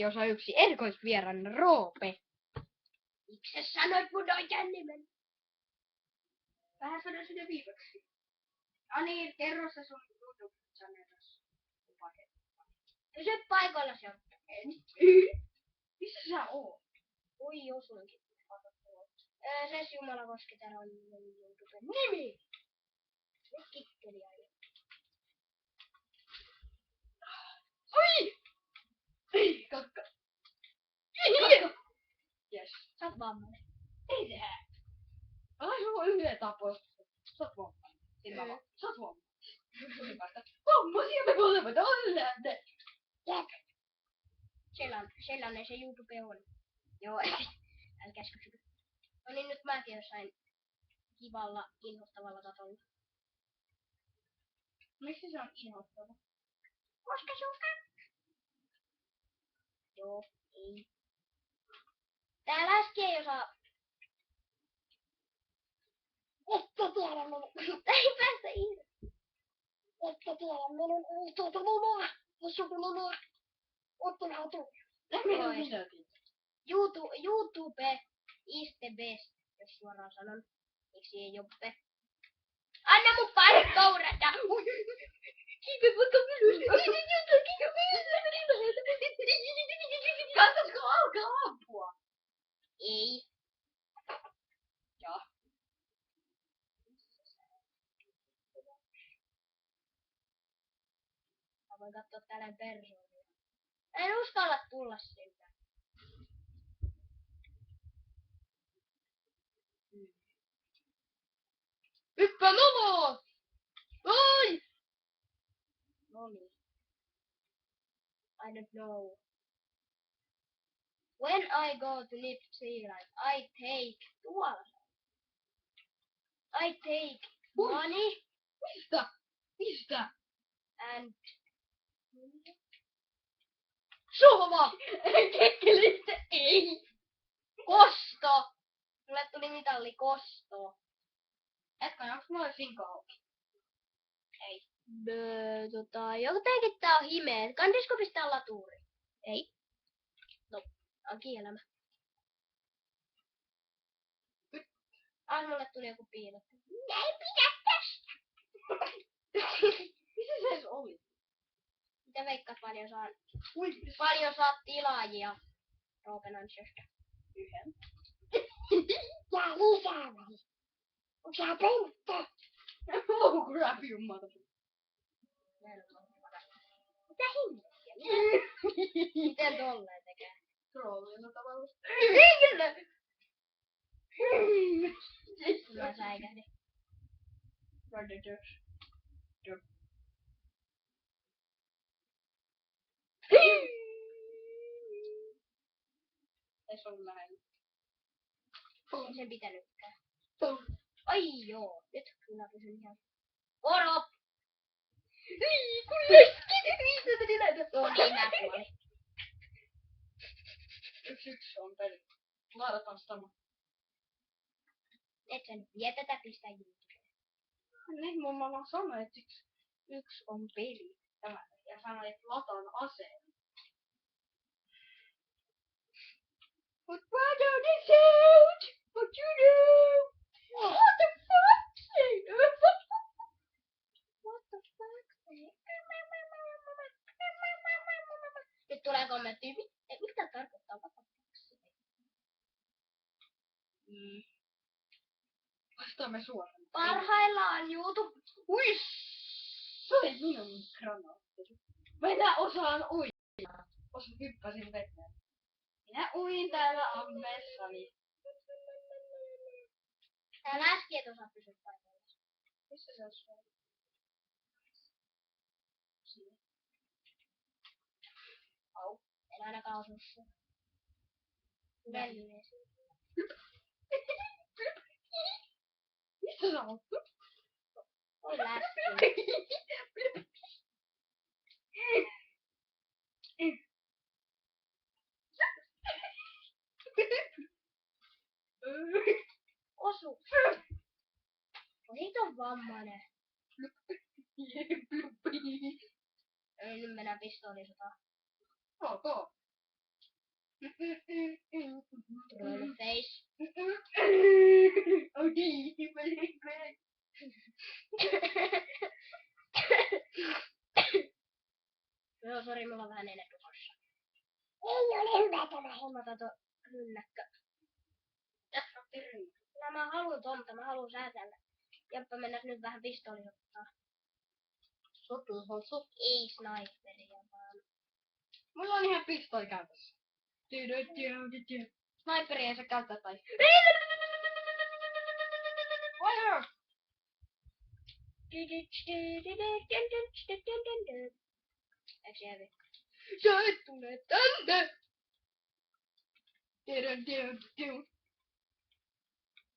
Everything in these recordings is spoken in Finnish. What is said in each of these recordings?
osa 1 erikoisvieraan Roope. Miksi sä sanoit mun oikean nimen? Vähän sanoin sinne viimeksi. Ani, kerro sä sun YouTube-channelissa. Pysy paikallasi, Jotta. Missä sä oot? Ui, osuinkin. Ses Jumala koski täällä on YouTuben nimi. Nyt kikkeli aio. Oi! Ei, kakka. Jes. Sä oot vammainen. Ei tehdä. Ai sulla on yhden tapoista. Sä oot vammainen. Sä oot vammainen. Vammaisia me molemmat ollaan. Sellainen se YouTube on. Joo, älkääs kysykö. No niin, nyt mäkin jossain kivalla, inhottavalla tasolla. Miksi se on inhottava? Koska se on Joo, ei. Tää läski ei osaa... Ette tiedä minun... Ei päästä irti. Ette tiedä minun oikeeta nimeä. Ja sukunimiä. Ette näe tunne. YouTube is the best, jos suoraan sanon. Miksi ei Joppe? Anna mun paikka urata! Kiipe vaikka minusta! Kannattaisiko alkaa ampua? Ei. Joo. Mä voin kattoo tällainen persoonia. En uskalla tulla siltä. Hyppää nomoon! Oi! Noniin. I don't know. When I go to New Zealand, I take money. Mistä? And... Suoma! Kekkelistä ei! Kosto! Mulle tuli mitalli kosto. Etkö, onks mulla sinko auki? Ei. Jotenkin tää on himeen. Kandisko pistää latuuri? Ei. No, arkielämä. Mulle tuli joku piilottu. Ei pidä tästä! Missä se edes oli? Mitä veikkaat paljon saat tilaajia Roopen ansiosta? Yhden. Ja lisää vai? Onks sä pentta? Oh crap, you motherfucker. Mitä himmettiä? Miten tolleen tekee? Trollilla tavalla. Kyllä! Mä säikähdin. Predators. Ei se ollut lähellä. Ei sen pitänytkään. Ai joo, nyt kyllä pysyn ihan. Oro! Niin, kun leski! Mistä se niläitä? Joo, niin nää kuoli. 1-1 on peli. Laitetaan sama. Et sä nyt vie tätä pistää YouTubeen. Niin, mun mama sanoi, että 1 on peli. Ja sanoi, että lataan aseen. But why don't it sound? What you do? What the fuck? What the fuck? Nyt tulee kommentti. Mitä tarkoittaa? What the fuck? Vastaamme suoraan. Parhaillaan YouTube. Ui! Se oli minun granaatti. Minä osaan uida. Hyppäsin veteen. Minä uin täällä ammessani. Tää läski et osaa pysyä paikalla. Missä se olisi? Siinä. Au. En ainakaan osu sun. Välineen siinä. Missä sä oot? Oi läski. Osu. Olit on vammainen. Nyt mennään pistoolisotaan. Ok. Roll face. Joo, sori, mulla on vähän nenä tukossa. Ei ole hyvä tämä hemmatato rynnäkkö. Tässä on rynnäkkö. Kyllä mä haluun tomta, mä haluun säätellä. Jamppa mennäs nyt vähän pistooli ottaa. Ei sniperia vaan. Mulla on ihan pistooli käytössä. Sniperi ei saa käyttää tai... Fire! Eikö se hävi? Sä et tule tänne!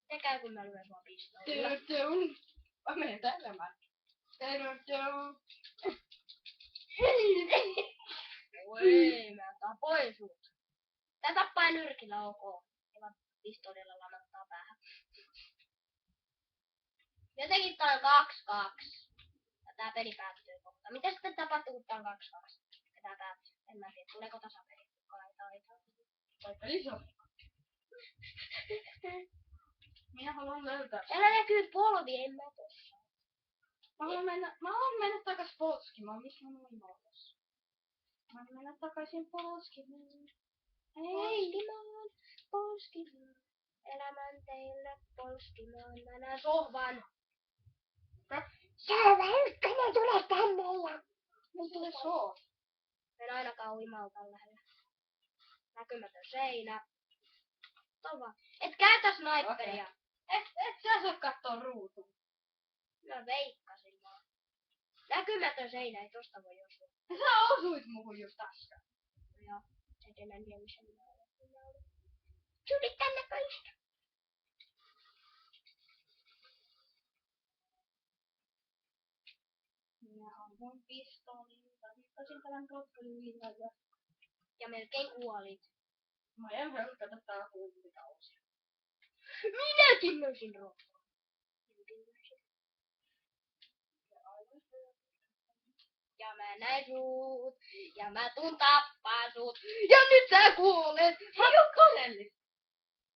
Se käy kun mä lyön vaan pistoolilla. Mä menen tänne mä. Oi, mä tapoin sut. Tää tappaa nyrkillä, ok. Ja vaan pistoolilla lamattaa päähän. Jotenkin tää on 2-2. Ja tää peli päättyy kohta. Mitä sitten tapahtuu, kun tää on 2-2? Ja tää päättyy. En mä tiedä, tuleeko tasapeli. Toi peli on. Minä haluan löytää. Täällä näkyy polvi, en mä tossa. Mä haluan mennä takas Polskimaan. Missä mä olin valkossa? Mä haluan mennä takaisin Polskimaan. Polskimaan, Polskimaan. Elämän teille Polskimaan. Mä näen sohvan. Sohva ykkönen, tule tänne ja... Mitä se on? En ainakaan uimalta lähellä. Näkymätön seinä. Tova. Et käytä sniperia. Et sä saa kattoo ruutuun. Mä veikkasin vaan. Näkymätön seinä, ei tosta voi osua. Sä osuit muuhun just äsken. Joo, se ei enää tiedä missä minä olen. Sudit tänne kaikista. Minä ammun pistoolilla. Vittasin tämän rotkolilla Ja melkein kuolit. Mä en hölkätä täällä kuulikausia. Minäkin löysin rotkoa. Ja mä näin sut. Ja mä tuun tappaa sut. Ja nyt sä kuolet! Ei oo todellista!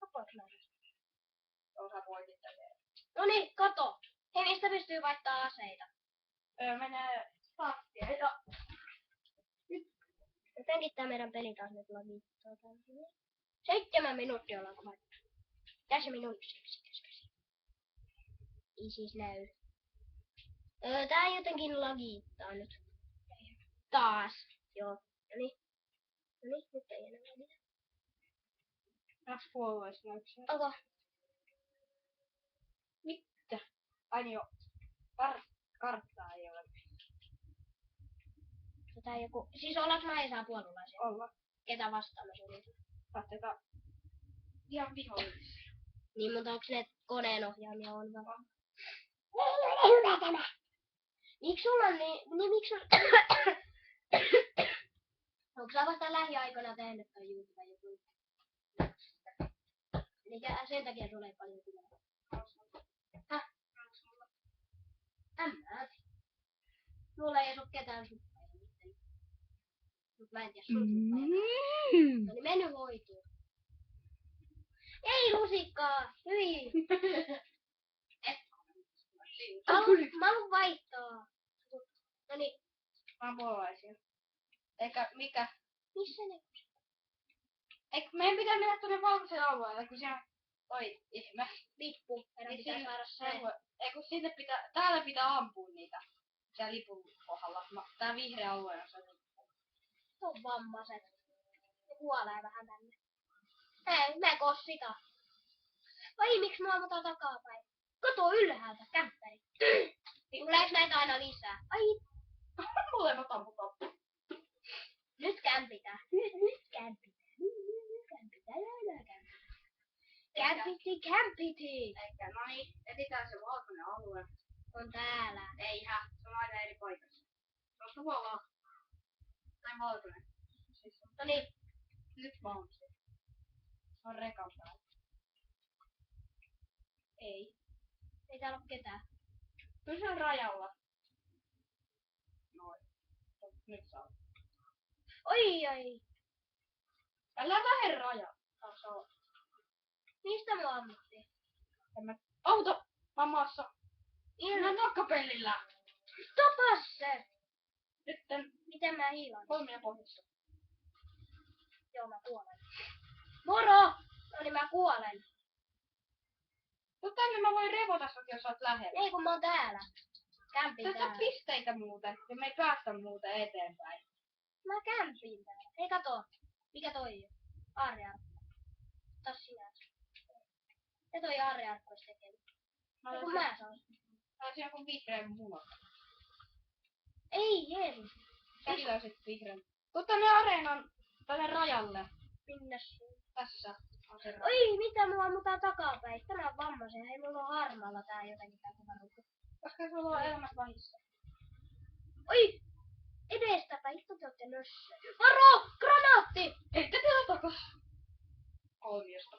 Tapoit mä. Osa voitit tälle. Noniin, kato. Hei, mistä pystyy vaihtaa aseita? Menee starttia ja... Jotenkin tää meidän peli taas nyt lagittaa. 7 minuuttia ollaan kohdalla. Tässä minun yksi keskeisiä. Ei siis näy. Tää jotenkin lagittaa nyt. Taas. Joo. Noniin. Noniin, nyt ei enää lagita. F-puolueessa. Ota. Mitä? Ai joo. Karttaa ei ole. Tää joku... Siis ollaanko mä ei saa puolulaisia? Olla. Ketä vastaan me suunnitellaan? Katsotaan. Ihan vihollisia. Niin, mutta onks ne koneen ohjaamia on vaan? Ei ole hyvä tämä. Miks sulla on niin miks on... Onko sä vasta lähiaikoina tehnyt toi YouTube joku? Elikkä sen takia sulle ei paljon tilaa. Häh? En mä. Mulla ei oo ketään suppaa. Mut mä en tiedä sun suppaa. No niin menny hoituu. Ei lusikkaa! Hyi! Mä haluun vaihtaa. Noniin. Mä puolueisia. Eikä mikä? Missä ne? Eikö meidän pitää mennä tuonne valkoiselle alueelle, kun siellä... Oi, ihme. Lippu. Meidän Niin pitää saada se. Eikö sinne pitää... Täällä pitää ampua niitä. Siellä lipun kohdalla. Tää vihreä alue on se lippu. Se on vammaiset. Ne kuolee vähän tänne. Hei, me kossita. Vai miksi mä ammutaan takapäin? Kato ylhäältä, kämppäri. Tuleeks näitä aina lisää? Ai. Molemmat ammutaan. Nyt kämpitään. Nyt kämpitään. Nyt kämpitään. Kämpiti. Eikä, no niin, etsitään se valkoinen alue. On täällä. Eihän, se on aina eri paikassa. Se on tuolla. Tai valkoinen. Siis on. Noniin. Nyt mä oon se. Se on rekan päällä. Ei. Ei täällä oo ketään. No se on rajalla. Noin. Nyt saa. Oi. Älä lähde rajaa. Mistä mua ammuttiin? Auto mamassa. Siinä nokkapellillä. Tapas se! Nytten Miten mä hiilan? kolmia pohjassa. Joo, mä kuolen. Moro! No niin mä kuolen. No tänne mä voin revota sut, jos oot lähellä. Ei kun mä oon täällä. Kämpin Tässä täällä. on pisteitä muuten, ja me ei päästä muuten eteenpäin. Mä kämpin täällä. Hei kato. Mikä toi on? Aarrearkku. Taas sinä. Ja toi aarrearkku olisi tekemään. Mä Kun mä saan. olisin joku vihreän muna. Ei Jeesus. Säkin löysit vihreän. Tuu tänne areenan, tänne rajalle. Minne sun? Tässä on se raja. Oi, mitä mulla ammutaan takapäin? Tämä on vammaisen. Hei, mulla on harmalla tää jotenkin tää kuvaruukku. Koska sulla on elämät vahissa. Oi! Edestäpä, hitto te ootte nössö. Varo! Granaatti! Ette tila takas. Kolmiosta.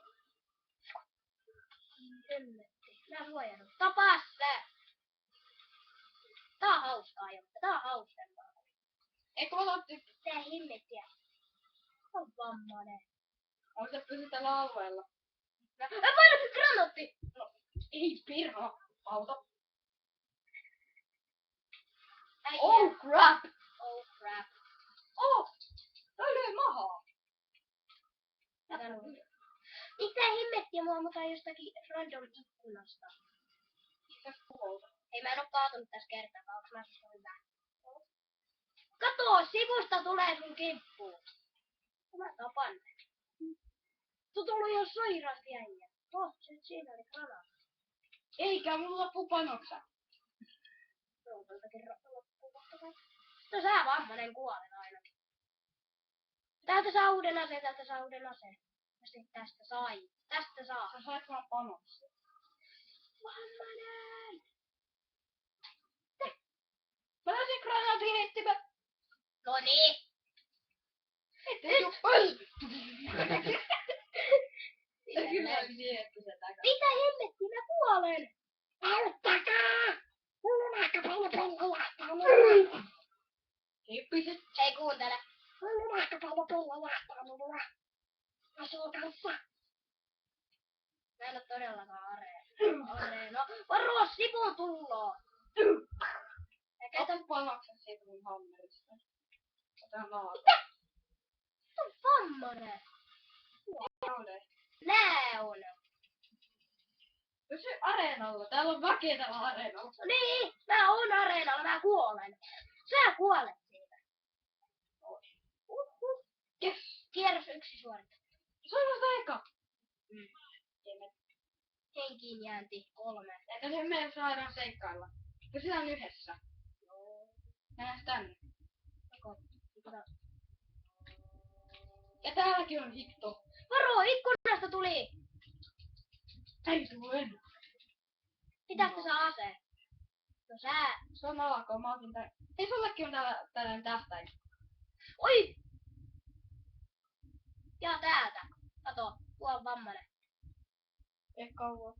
Hemmetti. Mä suojannut. Tapaa se! Tää on hauskaa jo. Tää on hausempaa. Eikö mä otti? Tää hemmettiä. On vammainen. On se pysy tällä alueella. Mä painasin granaatti! No, ei pirha. Auto. Äijä. Oh crap! Oh crap. Oh! Toi löi mahaa. Miksi tää hemmettiä mua ammutaan jostakin random ikkunasta? Mitäs puolta? Ei mä en oo kaatunut tässä kertaa, onks mä susta hyvä? Kato, sivusta tulee sun kimppuun. Mä tapan ne. Tu tullut jo soiras jäijä. Siinä oli granaatti. Eikä mulla loppu panoksa. No sä vammanen kuolen ainakin. Täältä saa uuden aseen, täältä saa uuden aseen. Tästä sai. Tästä saa. Sä sait vaan panoksia. Vammanen! Mä löysin granaatin heittimä. Noniin. Ettei tuu. Kyllä oli sietty se takaa. Mitä hemmettiä, mä kuolen! Auttakaa! Mulla on aika paljon pellejä. Hippiset. Hei kuuntele. Mulla on aika paljon pellejä mulla. Asuu tässä. Mä en oo todellakaan areena. Varo, sivun tulloo! Ota panoksen siitä mun hammerista. Otan laata. Mitä? Se on vammanen. Nää on. Pysy areenalla. Täällä on väkeä täällä areenalla. No niin, mä oon areenalla, mä kuolen. Sä kuolet siitä. Yes. Kierros 1 suoritettu. Se on vasta eka. Henkiin jäänti 3. Eikä se meidän saadaan seikkailla. Pysytään yhdessä. Mennään tänne. Ja täälläkin on hitto. Varo, ikkunasta tuli! Ei tule. Pitääkö saa aseen? No sä. Se on alako, mä otin tän. Ei sullekin on täällä tällainen tähtäin. Oi! Ja täältä. Kato, tuo on vammainen. Ei kauan.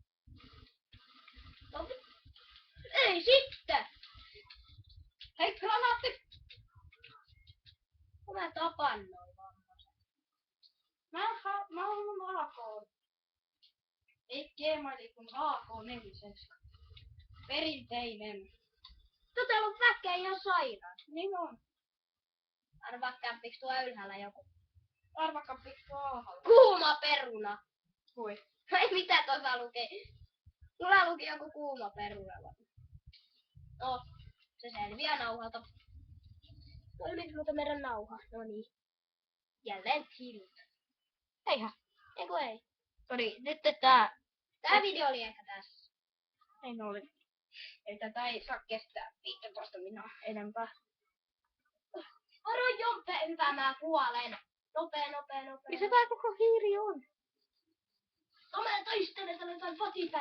No, ei sitten! Hei, granaatti! Mä tapan noin vammaisen. Mä oon AK:n. Ei Gmaili kun AK-47. Perinteinen. Täällä on väkeä ihan sairaan. Niin on. Arvaa kämpiks tuo ylhäällä joku. Arvakka pikku alhaalla. Kuuma peruna. Kui? Ei mitä tuossa lukee. Mulla luki joku kuuma peruna. No, se selviää nauhalta. Toimiks muuta meidän nauha? No niin. Jälleen tilt. Eihän. Eiku ei. Sori, nyt tää Video oli ehkä tässä. ei oli. Ei tätä ei saa kestää 15 minuuttia enempää. Varo Jompe, hyvä mä kuolen. Nopee. Missä tää koko hiiri on? No mä taistelen tällä jotain patipäin.